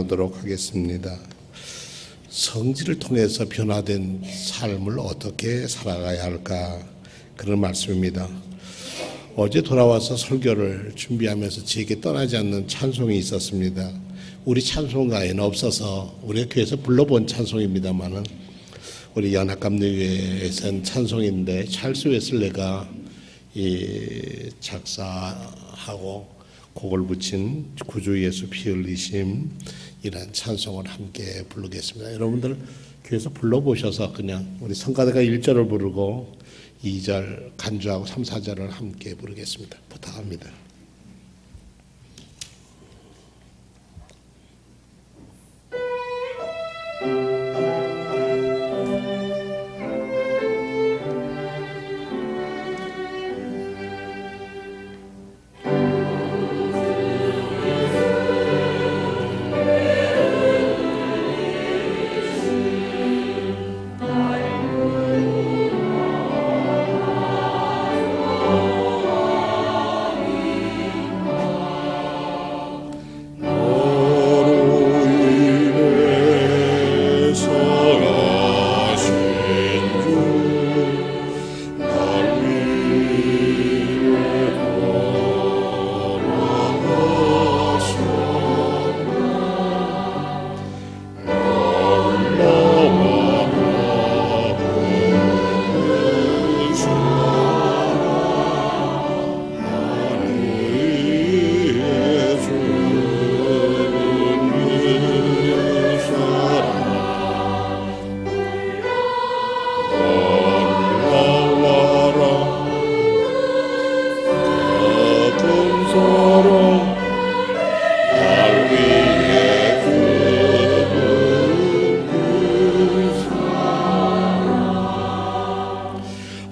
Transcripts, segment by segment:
하도록 하겠습니다. 성질을 통해서 변화된 삶을 어떻게 살아가야 할까, 그런 말씀입니다. 어제 돌아와서 설교를 준비하면서 제게 떠나지 않는 찬송이 있었습니다. 우리 찬송가에는 없어서 우리 교회에서 불러본 찬송입니다만은 우리 연합감리교회에서는 찬송인데 찰스 웨슬레가 작사하고 곡을 붙인 구주 예수 피 흘리심, 이란 찬송을 함께 부르겠습니다. 여러분들 교회에서 불러보셔서 그냥 우리 성가대가 1절을 부르고 2절 간주하고 3, 4절을 함께 부르겠습니다. 부탁합니다.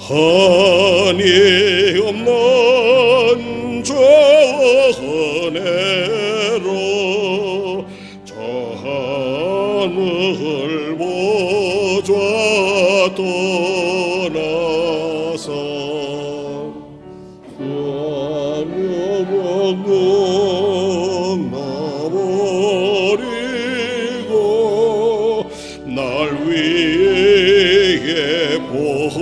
한이 없는 저 은혜로 저 하늘 보좌 떠나서 나버리고 날 위에 보혈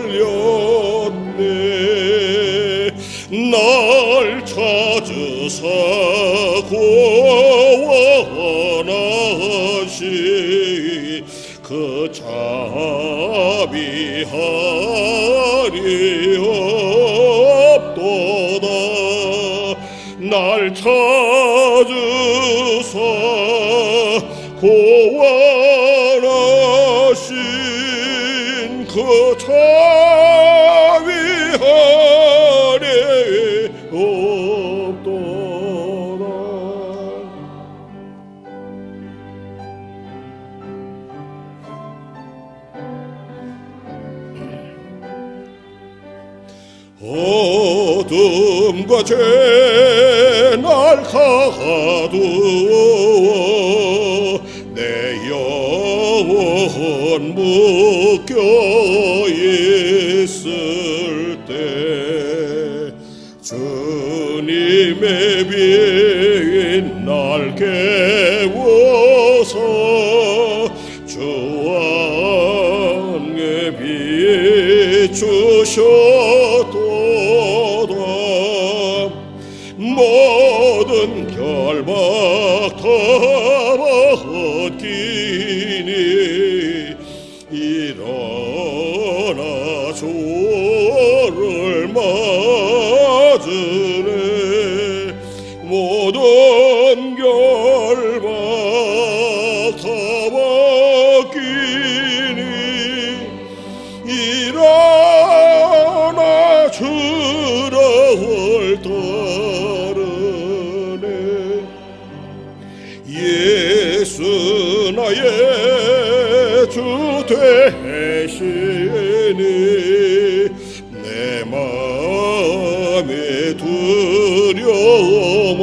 흘렸네. 날 찾으사 구원하시 그 자비하리 없도다. 날 찾으사 구원하신 그 자비하리 없도다. 어둠과 죄 날 가두어 내 영혼 묶여 있을 때 주님의 빛 날 깨워서 주왕의 빛 주셨도다. 모든 결박 다 벗기니 일어나 주를 맞으네. 모든 결박 다 벗기니 일어나 주를 따르네. 예수 나의 주 되시니 내 마음에 두려움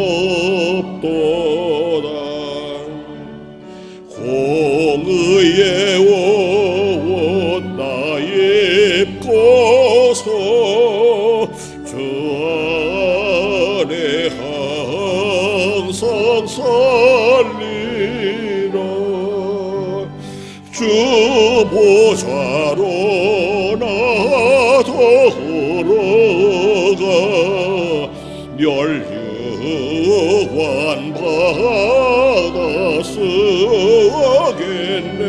없도다. 공의의 옷 나 입고서 주 안에 항상 세상 살리라. 주 보좌로 나도 걸어가 멸류관 받아 쓰겠네.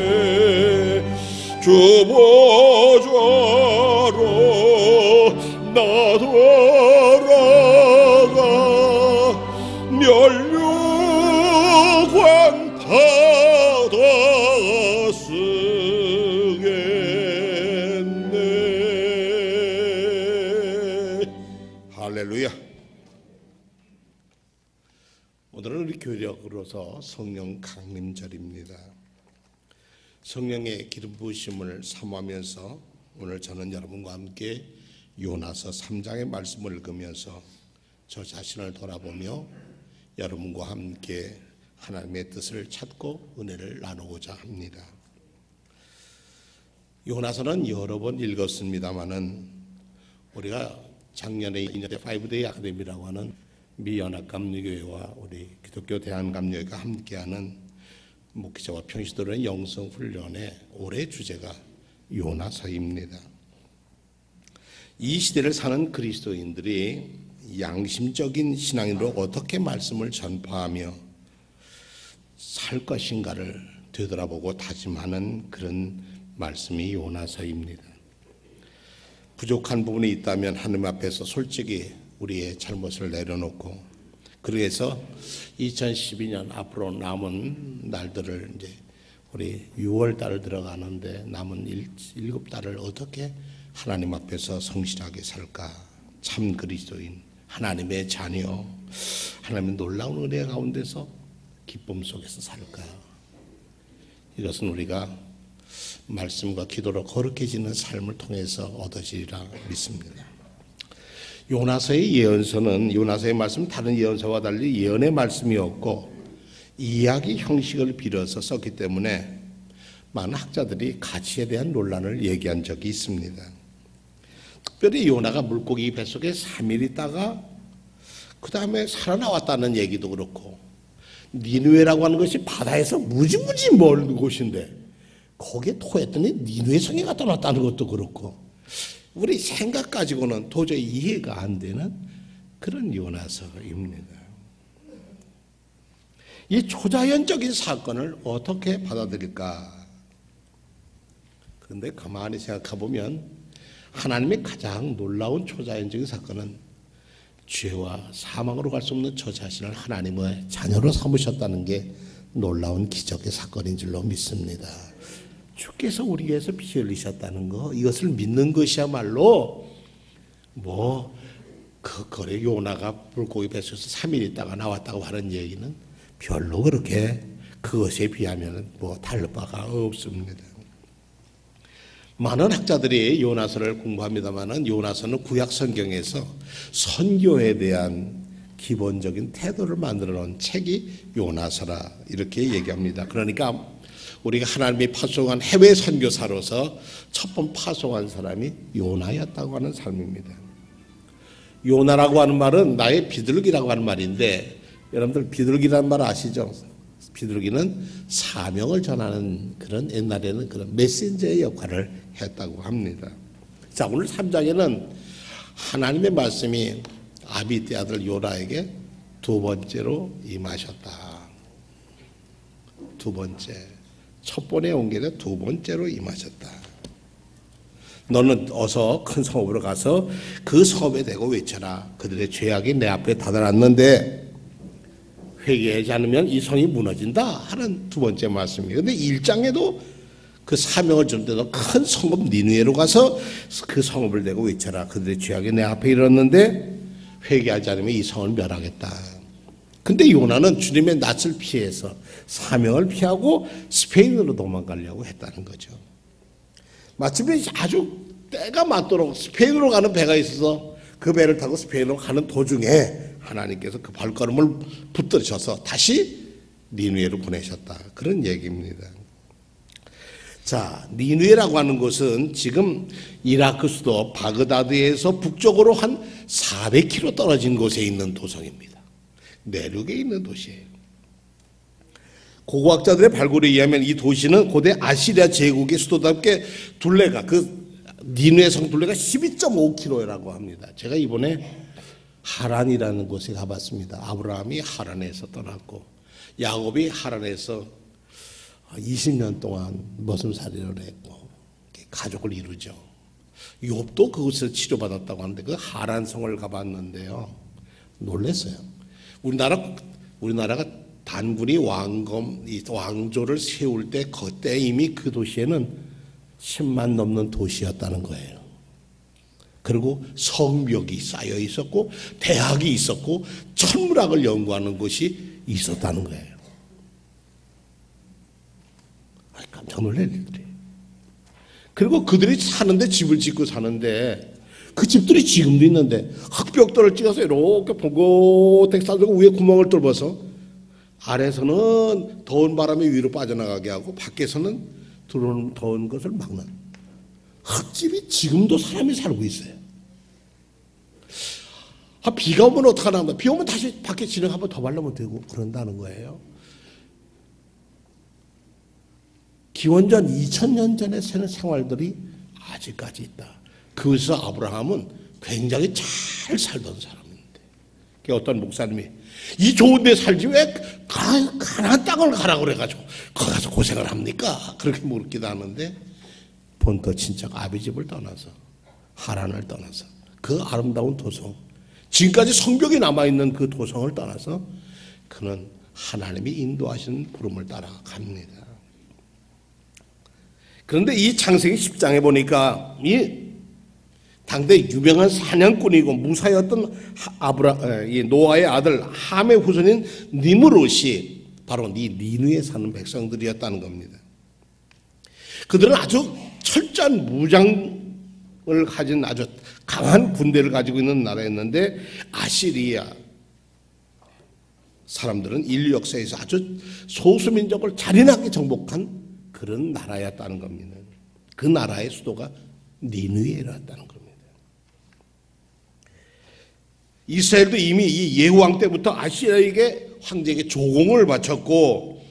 주 보좌로 나도 걸어가 멸류관 받아 쓰겠네. 할렐루야. 오늘은 우리 교력으로서 성령 강림절입니다. 성령의 기름 부으심을 사모하면서 오늘 저는 여러분과 함께 요나서 3장의 말씀을 읽으면서 저 자신을 돌아보며 여러분과 함께 하나님의 뜻을 찾고 은혜를 나누고자 합니다. 요나서는 여러 번 읽었습니다마는 우리가 작년에 2년의 5데이 아카데미라고 하는 미 연합감리교회와 우리 기독교 대한감리교회가 함께하는 목회자와 평시도로의 영성훈련의 올해 주제가 요나서입니다. 이 시대를 사는 그리스도인들이 양심적인 신앙인으로 어떻게 말씀을 전파하며 살 것인가를 되돌아보고 다짐하는 그런 말씀이 요나서입니다. 부족한 부분이 있다면 하나님 앞에서 솔직히 우리의 잘못을 내려놓고, 그래서 2012년 앞으로 남은 날들을 이제 우리 6월 달을 들어가는데 남은 7달을 어떻게 하나님 앞에서 성실하게 살까? 참 그리스도인, 하나님의 자녀, 하나님의 놀라운 은혜 가운데서 기쁨 속에서 살까? 이것은 우리가 말씀과 기도로 거룩해지는 삶을 통해서 얻어지리라 믿습니다. 요나서의 예언서는 요나서의 말씀은 다른 예언서와 달리 예언의 말씀이 없고 이야기 형식을 빌어서 썼기 때문에 많은 학자들이 가치에 대한 논란을 얘기한 적이 있습니다. 특별히 요나가 물고기 뱃속에 3일 있다가 그 다음에 살아나왔다는 얘기도 그렇고, 니느웨라고 하는 것이 바다에서 무지무지 먼 곳인데 거기에 토했더니 니느웨 성에 갖다 놨다는 것도 그렇고, 우리 생각 가지고는 도저히 이해가 안 되는 그런 요나서입니다. 이 초자연적인 사건을 어떻게 받아들일까? 그런데 가만히 생각해 보면 하나님의 가장 놀라운 초자연적인 사건은 죄와 사망으로 갈 수 없는 저 자신을 하나님의 자녀로 삼으셨다는 게 놀라운 기적의 사건인 줄로 믿습니다. 주께서 우리 위해서 피 흘리셨다는 거, 이것을 믿는 것이야말로 그거래. 요나가 물고기 뱃속에서 3일 있다가 나왔다고 하는 얘기는 별로 그렇게 그것에 비하면 다를 바가 없습니다. 많은 학자들이 요나서를 공부합니다마는 요나서는 구약 성경에서 선교에 대한 기본적인 태도를 만들어 놓은 책이 요나서라 이렇게 얘기합니다. 그러니까 우리가 하나님이 파송한 해외 선교사로서 첫 번 파송한 사람이 요나였다고 하는 사람입니다. 요나라고 하는 말은 나의 비둘기라고 하는 말인데, 여러분들 비둘기라는 말 아시죠? 비둘기는 사명을 전하는 그런, 옛날에는 그런 메신저의 역할을 했다고 합니다. 자, 오늘 3장에는 하나님의 말씀이 아비떼 아들 요나에게 두 번째로 임하셨다. 두 번째. 첫 번에 온 게 아니라 두 번째로 임하셨다. 너는 어서 큰 성읍으로 가서 그 성읍에 대고 외쳐라. 그들의 죄악이 내 앞에 다다랐는데 회개하지 않으면 이 성이 무너진다 하는 두 번째 말씀이에요. 그런데 1장에도 그 사명을 줄 때도 큰 성읍 니느웨로 가서 그 성읍을 대고 외쳐라. 그들의 죄악이 내 앞에 이르렀는데 회개하지 않으면 이 성을 멸하겠다. 근데 요나는 주님의 낯을 피해서 사명을 피하고 스페인으로 도망가려고 했다는 거죠. 마침내 아주 때가 맞도록 스페인으로 가는 배가 있어서 그 배를 타고 스페인으로 가는 도중에 하나님께서 그 발걸음을 붙들으셔서 다시 니느웨로 보내셨다. 그런 얘기입니다. 자, 니느웨라고 하는 곳은 지금 이라크 수도 바그다드에서 북쪽으로 한 400km 떨어진 곳에 있는 도성입니다. 내륙에 있는 도시예요. 고고학자들의 발굴에 의하면 이 도시는 고대 아시리아 제국의 수도답게 둘레가 니누의 성 둘레가 12.5km라고 합니다. 제가 이번에 하란이라는 곳에 가봤습니다. 아브라함이 하란에서 떠났고 야곱이 하란에서 20년 동안 머슴살이를 했고 가족을 이루죠. 욥도 그곳에서 치료받았다고 하는데 그 하란성을 가봤는데요. 놀랐어요. 우리나라가 단군이 왕조를 세울 때 그때 이미 그 도시에는 10만 넘는 도시였다는 거예요. 그리고 성벽이 쌓여 있었고 대학이 있었고 천문학을 연구하는 곳이 있었다는 거예요. 깜짝 놀랄 일들이. 그리고 그들이 사는데 집을 짓고 사는데 그 집들이 지금도 있는데 흙벽돌을 찍어서 이렇게 보고택 쌓고 위에 구멍을 뚫어서 아래에서는 더운 바람이 위로 빠져나가게 하고 밖에서는 들어오는 더운 것을 막는 흙집이 지금도 사람이 살고 있어요. 비가 오면 어떡하나, 비 오면 다시 밖에 진흙 한번 더 바르면 되고 그런다는 거예요. 기원전 2000년 전에 사는 생활들이 아직까지 있다. 그래서 아브라함은 굉장히 잘 살던 사람인데 어떤 목사님이 이 좋은 데 살지 왜 가나안 땅을 가라고 그래가지고 거기 가서 고생을 합니까? 그렇게 묻기도 하는데 본토 친척 아비집을 떠나서 하란을 떠나서 그 아름다운 도성, 지금까지 성벽이 남아있는 그 도성을 떠나서 그는 하나님이 인도하신 부름을 따라 갑니다. 그런데 이 창세기 10장에 보니까 이 당대 유명한 사냥꾼이고 무사였던 노아의 아들 함의 후손인 니므롯이 바로 이 니누에 사는 백성들이었다는 겁니다. 그들은 아주 철저한 무장을 가진 아주 강한 군대를 가지고 있는 나라였는데 아시리아 사람들은 인류 역사에서 아주 소수민족을 잔인하게 정복한 그런 나라였다는 겁니다. 그 나라의 수도가 니누에였다는 겁니다. 이스라엘도 이미 이 예후왕 때부터 아시리아에게 황제에게 조공을 바쳤고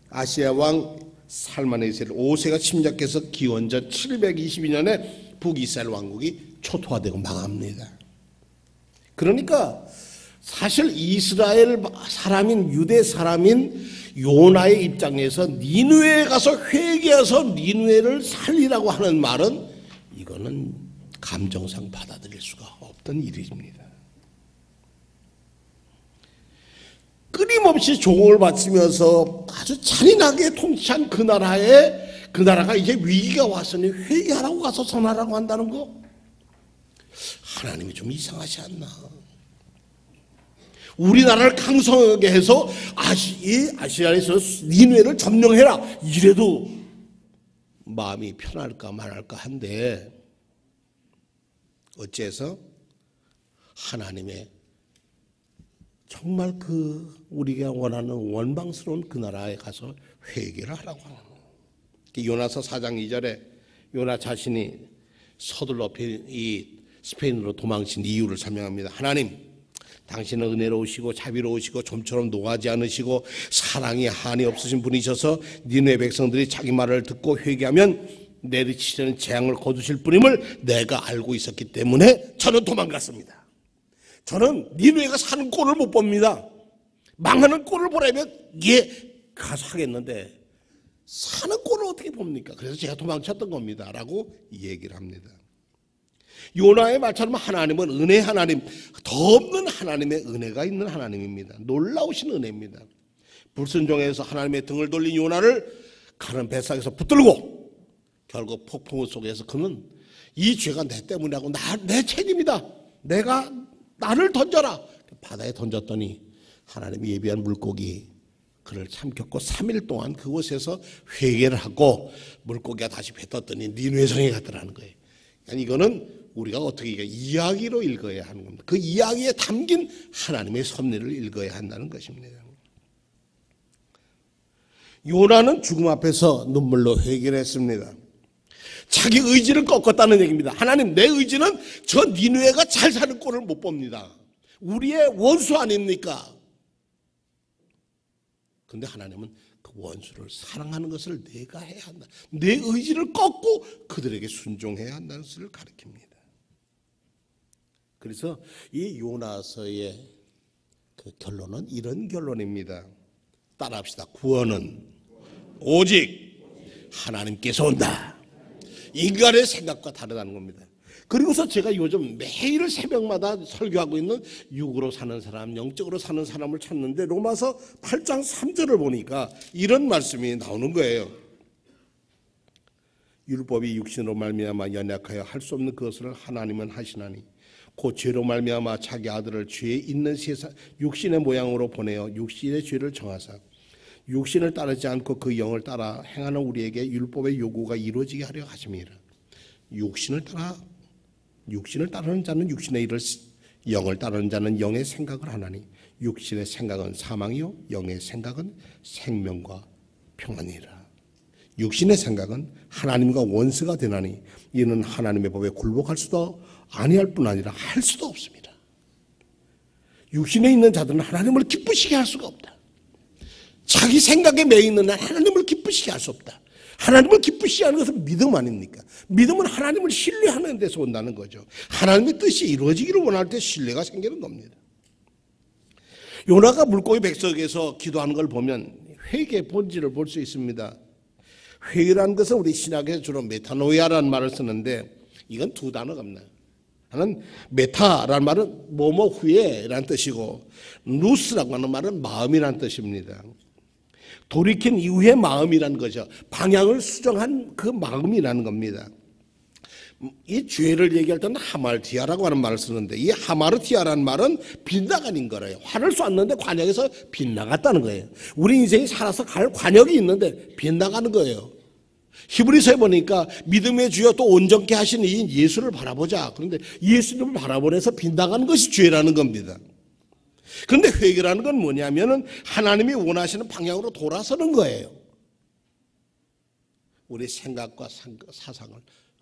아시리아 왕 살마네셀 5세가 침략해서 기원전 722년에 북이스라엘 왕국이 초토화되고 망합니다. 그러니까 사실 이스라엘 사람인 유대 사람인 요나의 입장에서 니누에 가서 회개해서 니누에를 살리라고 하는 말은 이거는 감정상 받아들일 수가 없던 일입니다. 끊임없이 조공을 바치면서 아주 잔인하게 통치한 그 나라가 이제 위기가 왔으니 회개하라고 가서 선하라고 한다는 거 하나님이 좀 이상하지 않나. 우리나라를 강성하게 해서 아시아에서 니누에를 점령해라 이래도 마음이 편할까 말할까 한데 어째서 하나님의 정말 우리가 원하는 원망스러운 그 나라에 가서 회개를 하라고 하는 거예요. 요나서 4장 2절에 요나 자신이 서둘러 이 스페인으로 도망친 이유를 설명합니다. 하나님, 당신은 은혜로우시고 자비로우시고 좀처럼 노하지 않으시고 사랑이 한이 없으신 분이셔서 니느웨 백성들이 자기 말을 듣고 회개하면 내리치려는 재앙을 거두실 분임을 내가 알고 있었기 때문에 저는 도망갔습니다. 저는 니느웨가 사는 꼴을 못 봅니다. 망하는 꼴을 보려면 가서 하겠는데 사는 꼴을 어떻게 봅니까? 그래서 제가 도망쳤던 겁니다 라고 얘기를 합니다. 요나의 말처럼 하나님은 은혜 하나님, 더 없는 하나님의 은혜가 있는 하나님입니다. 놀라우신 은혜입니다. 불순종해서 하나님의 등을 돌린 요나를 가는 뱃속에서 붙들고 결국 폭풍우 속에서 그는 이 죄가 내 때문이라고 내 책임이다. 나를 던져라. 바다에 던졌더니 하나님이 예비한 물고기 그를 삼켰고 3일 동안 그곳에서 회개를 하고 물고기가 다시 뱉었더니 니느웨 성에 갔더라는 거예요. 그러니까 이거는 우리가 어떻게 이야기로 읽어야 하는 겁니다. 그 이야기에 담긴 하나님의 섭리를 읽어야 한다는 것입니다. 요나는 죽음 앞에서 눈물로 회개를 했습니다. 자기 의지를 꺾었다는 얘기입니다. 하나님, 내 의지는 저 니느웨가 잘 사는 꼴을 못 봅니다. 우리의 원수 아닙니까? 그런데 하나님은 그 원수를 사랑하는 것을 내가 해야 한다. 내 의지를 꺾고 그들에게 순종해야 한다는 것을 가르칩니다. 그래서 이 요나서의 그 결론은 이런 결론입니다. 따라합시다. 구원은 오직 하나님께서 온다. 인간의 생각과 다르다는 겁니다. 그리고서 제가 요즘 매일 새벽마다 설교하고 있는 육으로 사는 사람, 영적으로 사는 사람을 찾는데 로마서 8장 3절을 보니까 이런 말씀이 나오는 거예요. 율법이 육신으로 말미암아 연약하여 할 수 없는 것을 하나님은 하시나니 곧 죄로 말미암아 자기 아들을 죄에 있는 세상 육신의 모양으로 보내어 육신의 죄를 정하사 육신을 따르지 않고 그 영을 따라 행하는 우리에게 율법의 요구가 이루어지게 하려 하심이라. 육신을 따르는 자는 육신의 일을, 영을 따르는 자는 영의 생각을 하나니 육신의 생각은 사망이요 영의 생각은 생명과 평안이라. 육신의 생각은 하나님과 원수가 되나니 이는 하나님의 법에 굴복할 수도 아니할 뿐 아니라 할 수도 없습니다. 육신에 있는 자들은 하나님을 기쁘시게 할 수가 없다. 자기 생각에 매여 있는 한 하나님을 기쁘시게 할 수 없다. 하나님을 기쁘시게 하는 것은 믿음 아닙니까? 믿음은 하나님을 신뢰하는 데서 온다는 거죠. 하나님의 뜻이 이루어지기를 원할 때 신뢰가 생기는 겁니다. 요나가 물고기 백석에서 기도하는 걸 보면 회개의 본질을 볼 수 있습니다. 회개라는 것은 우리 신학에서 주로 메타노이아라는 말을 쓰는데 이건 두 단어가 없나요? 하나는 메타라는 말은 뭐뭐 후에라는 뜻이고 누스라고 하는 말은 마음이라는 뜻입니다. 돌이킨 이후의 마음이라는 거죠. 방향을 수정한 그 마음이라는 겁니다. 이 죄를 얘기할 때는 하말티아라고 하는 말을 쓰는데 이 하마르티아라는 말은 빗나가는 거래요. 화를 쐈는데 관역에서 빗나갔다는 거예요. 우리 인생이 살아서 갈 관역이 있는데 빗나가는 거예요. 히브리서에 보니까 믿음의 주여 또 온전케 하신 이 예수를 바라보자. 그런데 예수님을 바라보면서 빗나가는 것이 죄라는 겁니다. 그런데 회개라는 건 뭐냐면은 하나님이 원하시는 방향으로 돌아서는 거예요. 우리 생각과 사상을,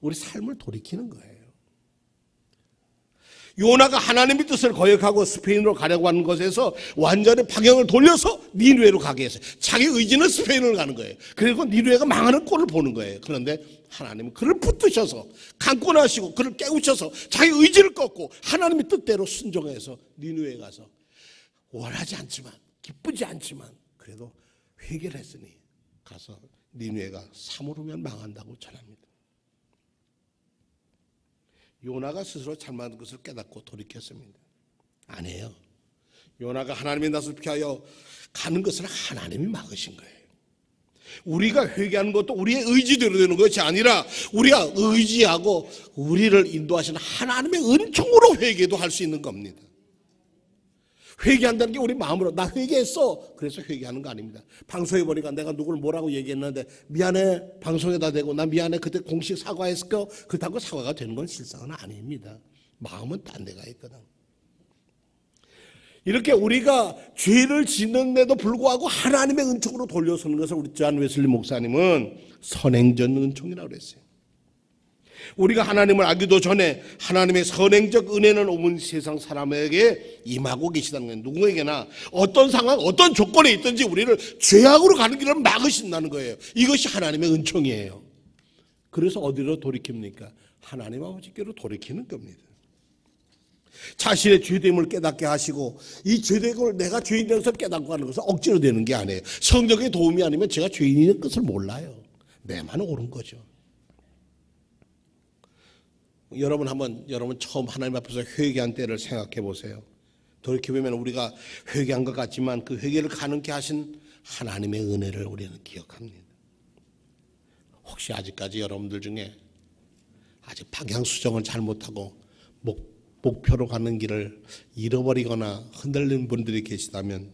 우리 삶을 돌이키는 거예요. 요나가 하나님의 뜻을 거역하고 스페인으로 가려고 하는 것에서 완전히 방향을 돌려서 니느웨로 가게 했어요. 자기 의지는 스페인으로 가는 거예요. 그리고 니느웨가 망하는 꼴을 보는 거예요. 그런데 하나님은 그를 붙드셔서 강권하시고 그를 깨우쳐서 자기 의지를 꺾고 하나님의 뜻대로 순종해서 니느웨에 가서 원하지 않지만 기쁘지 않지만 그래도 회개를 했으니 가서 니느웨가 사모르면 망한다고 전합니다. 요나가 스스로 잘못한 것을 깨닫고 돌이켰습니다. 아니에요. 요나가 하나님의 낯을 피하여 가는 것을 하나님이 막으신 거예요. 우리가 회개하는 것도 우리의 의지대로 되는 것이 아니라 우리가 의지하고 우리를 인도하시는 하나님의 은총으로 회개도 할 수 있는 겁니다. 회개한다는 게 우리 마음으로 나 회개했어 그래서 회개하는 거 아닙니다. 방송에 보니까 내가 누구를 뭐라고 얘기했는데 미안해 방송에다 대고 나 미안해 그때 공식 사과했을 거 그렇다고 사과가 되는 건 실상은 아닙니다. 마음은 딴 데가 있거든. 이렇게 우리가 죄를 짓는데도 불구하고 하나님의 은총으로 돌려서는 것을 우리 존 웨슬리 목사님은 선행전 은총이라고 그랬어요. 우리가 하나님을 알기도 전에 하나님의 선행적 은혜는 온 세상 사람에게 임하고 계시다는 거예요. 누구에게나 어떤 상황, 어떤 조건에 있든지 우리를 죄악으로 가는 길을 막으신다는 거예요. 이것이 하나님의 은총이에요. 그래서 어디로 돌이킵니까? 하나님 아버지께로 돌이키는 겁니다. 자신의 죄됨을 깨닫게 하시고 이 죄됨을 내가 죄인이라는 것을 깨닫고 하는 것은 억지로 되는 게 아니에요. 성령의 도움이 아니면 제가 죄인인 것을 몰라요. 내만 옳은 거죠. 여러분 처음 하나님 앞에서 회개한 때를 생각해 보세요. 돌이켜보면 우리가 회개한 것 같지만 그 회개를 가능케 하신 하나님의 은혜를 우리는 기억합니다. 혹시 아직까지 여러분들 중에 아직 방향 수정을 잘못하고 목표로 가는 길을 잃어버리거나 흔들리는 분들이 계시다면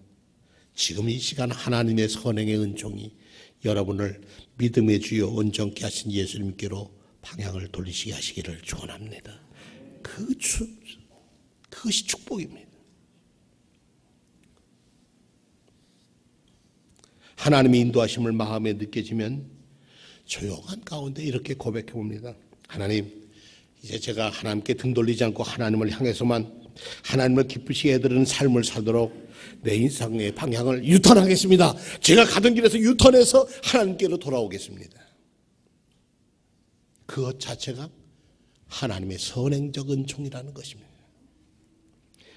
지금 이 시간 하나님의 선행의 은총이 여러분을 믿음의 주여 온전케 하신 예수님께로 방향을 돌리시게 하시기를 축원합니다. 그것이 축복입니다. 하나님의 인도하심을 마음에 느껴지면 조용한 가운데 이렇게 고백해 봅니다. 하나님, 이제 제가 하나님께 등 돌리지 않고 하나님을 향해서만 하나님을 기쁘시게 해드리는 삶을 살도록 내 인생의 방향을 유턴하겠습니다. 제가 가던 길에서 유턴해서 하나님께로 돌아오겠습니다. 그것 자체가 하나님의 선행적 은총이라는 것입니다.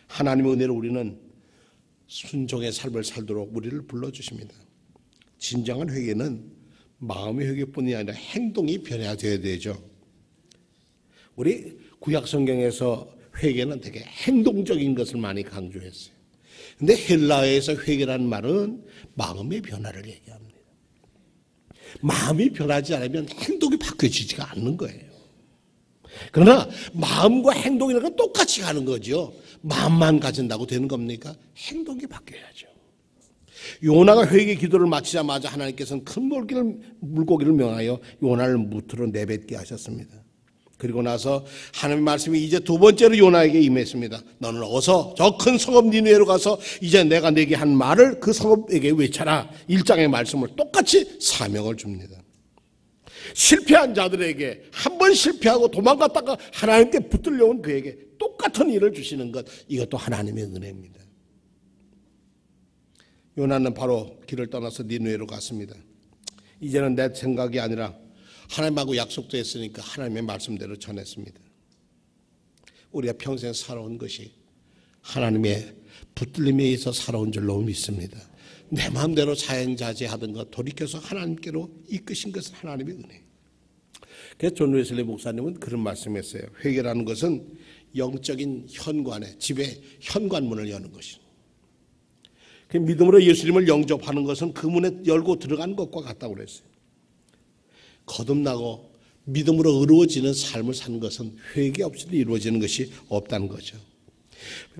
하나님의 은혜로 우리는 순종의 삶을 살도록 우리를 불러주십니다. 진정한 회개는 마음의 회개뿐이 아니라 행동이 변화되어야 되죠. 우리 구약 성경에서 회개는 되게 행동적인 것을 많이 강조했어요. 근데 헬라어에서 회개라는 말은 마음의 변화를 얘기합니다. 마음이 변하지 않으면 행동이 바뀌어지지가 않는 거예요. 그러나 마음과 행동이라는 건 똑같이 가는 거죠. 마음만 가진다고 되는 겁니까? 행동이 바뀌어야죠. 요나가 회개 기도를 마치자마자 하나님께서는 큰 물고기를 명하여 요나를 무트로 내뱉게 하셨습니다. 그리고 나서 하나님의 말씀이 이제 두 번째로 요나에게 임했습니다. 너는 어서 저 큰 성읍 니느웨로 가서 이제 내가 내게 한 말을 그 성읍에게 외쳐라. 1장의 말씀을 똑같이 사명을 줍니다. 실패한 자들에게 한 번 실패하고 도망갔다가 하나님께 붙들려온 그에게 똑같은 일을 주시는 것, 이것도 하나님의 은혜입니다. 요나는 바로 길을 떠나서 니느웨로 갔습니다. 이제는 내 생각이 아니라 하나님하고 약속도 했으니까 하나님의 말씀대로 전했습니다. 우리가 평생 살아온 것이 하나님의 붙들림에 의해서 살아온 줄로 믿습니다. 내 마음대로 자행자제하던 것 돌이켜서 하나님께로 이끄신 것은 하나님의 은혜. 그래서 존 웨슬리 목사님은 그런 말씀했어요. 회개라는 것은 영적인 현관에, 집의 현관문을 여는 것입니다. 믿음으로 예수님을 영접하는 것은 그 문에 열고 들어가는 것과 같다고 그랬어요. 거듭나고 믿음으로 의로워지는 삶을 사는 것은 회개 없이도 이루어지는 것이 없다는 거죠.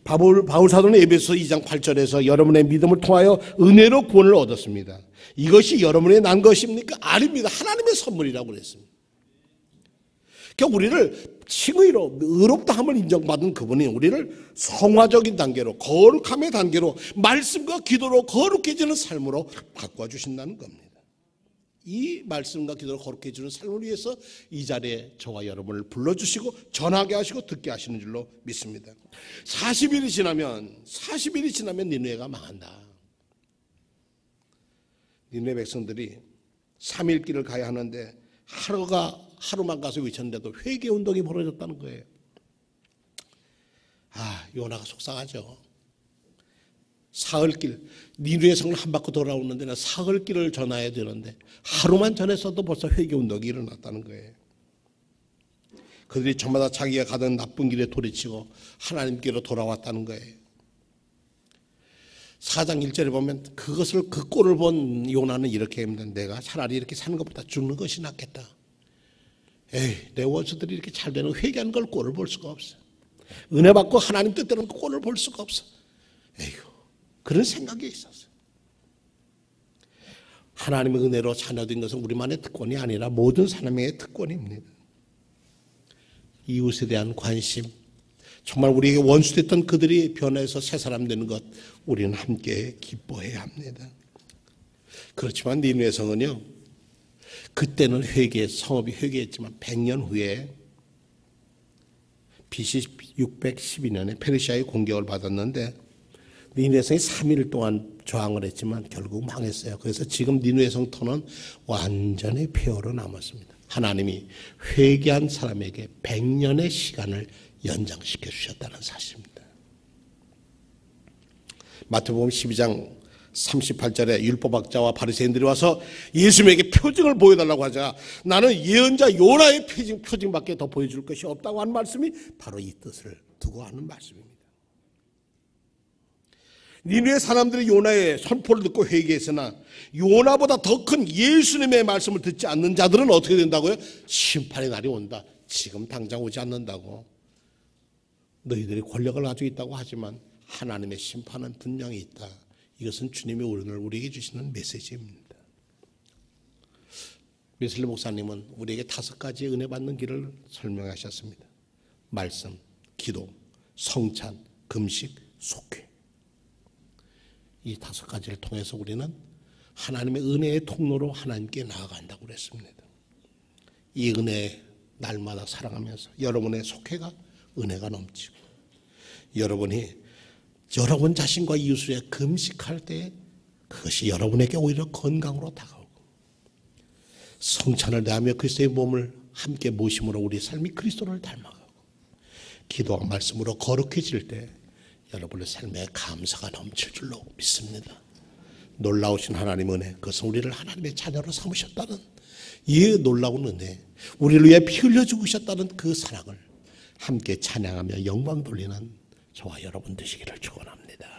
바울 사도는 에베소 2장 8절에서 여러분의 믿음을 통하여 은혜로 구원을 얻었습니다. 이것이 여러분의 난 것입니까? 아닙니다. 하나님의 선물이라고 그랬습니다. 그러니까 우리를 칭의로 의롭다함을 인정받은 그분이 우리를 성화적인 단계로, 거룩함의 단계로, 말씀과 기도로 거룩해지는 삶으로 바꿔주신다는 겁니다. 이 말씀과 기도로 거룩해 주는 삶을 위해서 이 자리에 저와 여러분을 불러주시고 전하게 하시고 듣게 하시는 줄로 믿습니다. 40일이 지나면 니느웨가 망한다. 니느웨 백성들이 3일 길을 가야 하는데 하루만 가서 외쳤는데도 회개운동이 벌어졌다는 거예요. 요나가 속상하죠. 사흘길, 니느웨 성을 한 바퀴 돌아오는데 사흘길을 전해야 되는데 하루만 전했어도 벌써 회개운동이 일어났다는 거예요. 그들이 저마다 자기가 가던 나쁜 길에 돌이치고 하나님께로 돌아왔다는 거예요. 4장 1절에 보면 그 꼴을 본 요나는 이렇게 합니다. 내가 차라리 이렇게 사는 것보다 죽는 것이 낫겠다. 내 원수들이 이렇게 잘 되는 회개하는 걸 꼴을 볼 수가 없어. 은혜 받고 하나님 뜻대로 꼴을 볼 수가 없어. 그런 생각이 있었어요. 하나님의 은혜로 자녀된 것은 우리만의 특권이 아니라 모든 사람의 특권입니다. 이웃에 대한 관심, 정말 우리에게 원수됐던 그들이 변해서 새 사람 되는 것, 우리는 함께 기뻐해야 합니다. 그렇지만 니느웨 성은요, 그때는 성읍이 회개했지만 100년 후에 BC 612년에 페르시아의 공격을 받았는데 니느웨 성이 3일 동안 저항을 했지만 결국 망했어요. 그래서 지금 니느웨 성터는 완전히 폐허로 남았습니다. 하나님이 회개한 사람에게 100년의 시간을 연장시켜 주셨다는 사실입니다. 마태복음 12장 38절에 율법학자와 바리새인들이 와서 예수님에게 표징을 보여달라고 하자 나는 예언자 요나의 표징밖에 더 보여줄 것이 없다고 하는 말씀이 바로 이 뜻을 두고 하는 말씀입니다. 니느웨 사람들이 요나의 선포를 듣고 회개했으나 요나보다 더 큰 예수님의 말씀을 듣지 않는 자들은 어떻게 된다고요? 심판의 날이 온다. 지금 당장 오지 않는다고. 너희들이 권력을 가지고 있다고 하지만 하나님의 심판은 분명히 있다. 이것은 주님이 오늘 우리에게 주시는 메시지입니다. 웨슬리 목사님은 우리에게 5가지 은혜 받는 길을 설명하셨습니다. 말씀, 기도, 성찬, 금식, 속회. 이 5가지를 통해서 우리는 하나님의 은혜의 통로로 하나님께 나아간다고 그랬습니다. 이 은혜 날마다 사랑하면서 여러분의 속회가 은혜가 넘치고 여러분이 여러분 자신과 이웃을 금식할 때 그것이 여러분에게 오히려 건강으로 다가오고 성찬을 내하며 그리스도의 몸을 함께 모심으로 우리 삶이 그리스도를 닮아가고 기도와 말씀으로 거룩해질 때 여러분의 삶에 감사가 넘칠 줄로 믿습니다. 놀라우신 하나님 은혜, 그것은 우리를 하나님의 자녀로 삼으셨다는 이 놀라운 은혜, 우리를 위해 피 흘려 죽으셨다는 그 사랑을 함께 찬양하며 영광 돌리는 저와 여러분 되시기를 축원합니다.